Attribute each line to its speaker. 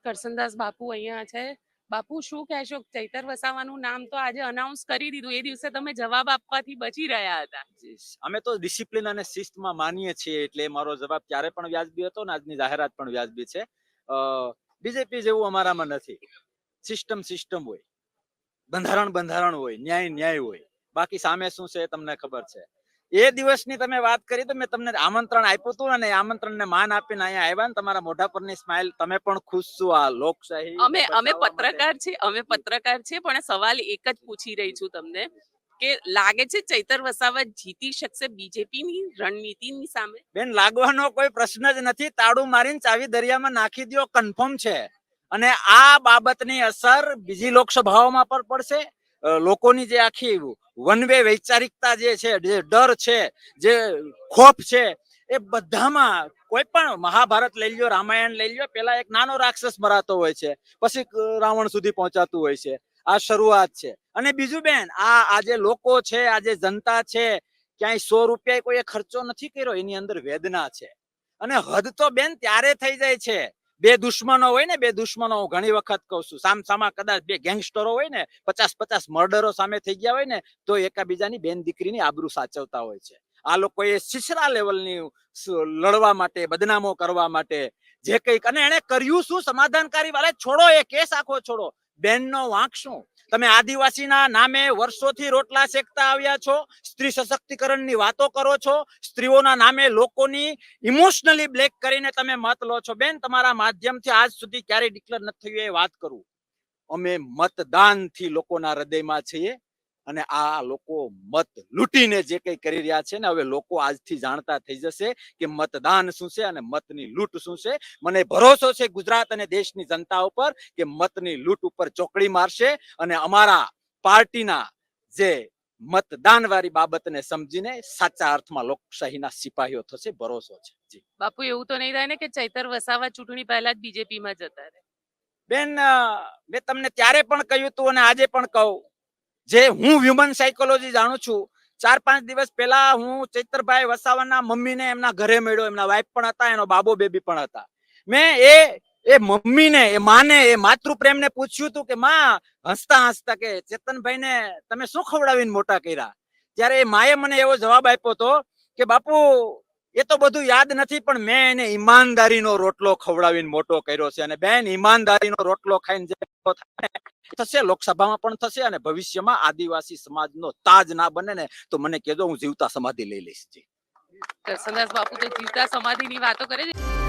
Speaker 1: કરસનદાસ બાપુ અહીંયા છે. બાપુ શું કહેશો? ચૈતર વસાવાનું નામ તો આજે અનાઉન્સ કરી દીધું, એ દિવસે તમે જવાબ આપવાથી બચી રહ્યા હતા.
Speaker 2: અમે તો ડિસિપ્લિન અને શિસ્તમાં માનીએ છીએ, એટલે મારો જવાબ ત્યારે પણ વ્યાજબી હતો ને આજની જાહેરાત પણ વ્યાજબી છે. બીજેપી જેવું અમારામાં નથી. સિસ્ટમ હોય, બંધારણ હોય, ન્યાય હોય. બાકી સામે શું છે તમને ખબર છે. એ દિવસની તમે વાત કરી તો મેં તમને આમંત્રણ આપ્યું હતું અને આમંત્રણને માન આપીને અહીંયા આવ્યા ને તમારા મોઢા પરની સ્માઈલ, તમે પણ ખુશ છો આ લોકશાહી
Speaker 1: અમે પત્રકાર છે, પણ સવાલ એક જ પૂછી રહી છું તમને કે લાગે છે ચૈતર વસાવા જીતી શકશે બીજેપીની રણનીતિની સામે?
Speaker 2: બેન, લાગવાનો કોઈ પ્રશ્ન જ નથી. તાળું મારીને ચાવી દરિયામાં નાખી દો, કન્ફર્મ છે. અને આ બાબતની અસર બીજી લોકસભાઓમાં પણ પડશે. લોકોની જે આખી વન વે વૈચારિકતા જે છે, જે ડર છે, જે ખોફ છે, એ બધામાં કોઈ પણ મહાભારત લઈ લ્યો, રામાયણ લઈ લ્યો, પેલા એક નાનો રાક્ષસ મરાતો હોય છે, પછી રાવણ સુધી પહોંચાતું હોય છે. આ શરૂઆત છે. અને બીજું બેન, આજે લોકો છે, આજે જનતા છે, ક્યાંય 100 રૂપિયા કોઈએ ખર્ચો નથી કર્યો, એની અંદર વેદના છે. અને હદ તો બેન ત્યારે થઈ જાય છે, બે દુશ્મનો હોય ને, હું ઘણી વખત કહું છું, સામસામા કદાચ બે ગેંગસ્ટરો હોય ને, 50 મર્ડરો સામે થઈ ગયા હોય ને, તો એકાબીજાની બેન દીકરીની આબરૂ સાચવતા હોય છે. આ લોકોએ શિશરા લેવલની લડવા માટે, બદનામો કરવા માટે જે કંઈક, અને એને કર્યું શું સમાધાનકારી વાળા, છોડો એ કેસ આખો છોડો, બેનનો વાંક શું? તમે આદિવાસીના નામે વર્ષોથી રોટલા શેકતા આવ્યા છો, સ્ત્રી સશક્તિકરણની વાતો કરો છો, સ્ત્રીઓના નામે લોકોની ઇમોશનલી બ્લેક કરીને તમે મત લો છો. બેન, તમારા માધ્યમથી આજ સુધી ક્યારે ડિક્લેર નથી થયું એ વાત કરું. અમે મતદાનથી લોકોના હૃદયમાં છીએ, અને આ લોકો મત લૂંટીને જે કઈ કરી રહ્યા છે ને, હવે લોકો આજથી જાણતા થઈ જશે કે મતદાન શું છે અને મતની લૂંટ શું છે. મને ભરોસો છે ગુજરાત અને દેશની જનતા ઉપર કે મતની લૂંટ ઉપર ચોકડી મારશે, અને અમારા પાર્ટીના જે મતદાન વાળી બાબતને સમજીને સાચા અર્થમાં લોકશાહીના સિપાહીઓ થશે, ભરોસો છે. જી
Speaker 1: બાપુ, એવું તો નહીં થાય ને કે ચૈતર વસાવા ચૂંટણી પહેલા જ બીજેપીમાં જતા રહે?
Speaker 2: બેન, મેં તમને ત્યારે પણ કહ્યું હતું અને આજે પણ કહું, જે હું હ્યુમન સાયકોલોજી જાણું છું, 4-5 દિવસ પહેલા હું ચૈતરભાઈ વસાવાના મમ્મીને એમના ઘરે મળ્યો. એમના વાઈફ પણ હતા, એનો બાબો બેબી પણ હતા. મેં એ મમ્મીને, એ માને, એ માતૃ પ્રેમને પૂછ્યું હતું કે માં, હસતા હસતા કે ચેતનભાઈને તમે શું ખવડાવીને મોટા કર્યા? ત્યારે એ માએ મને એવો જવાબ આપ્યો હતો કે બાપુ, એ તો બધું યાદ નથી, પણ મેં એને ઈમાનદારીનો રોટલો ખવડાવીને મોટો કર્યો છે. અને બેન, ઈમાનદારીનો રોટલો ખાઈને જે થશે, લોકસભામાં પણ થશે, અને ભવિષ્યમાં આદિવાસી સમાજનો તાજ ના બને ને તો મને કહેજો, હું જીવતા સમાધિ લઈ લઈશ. જી.
Speaker 1: કરસનદાસ બાપુ તો જીવતા સમાધિની વાતો કરે છે.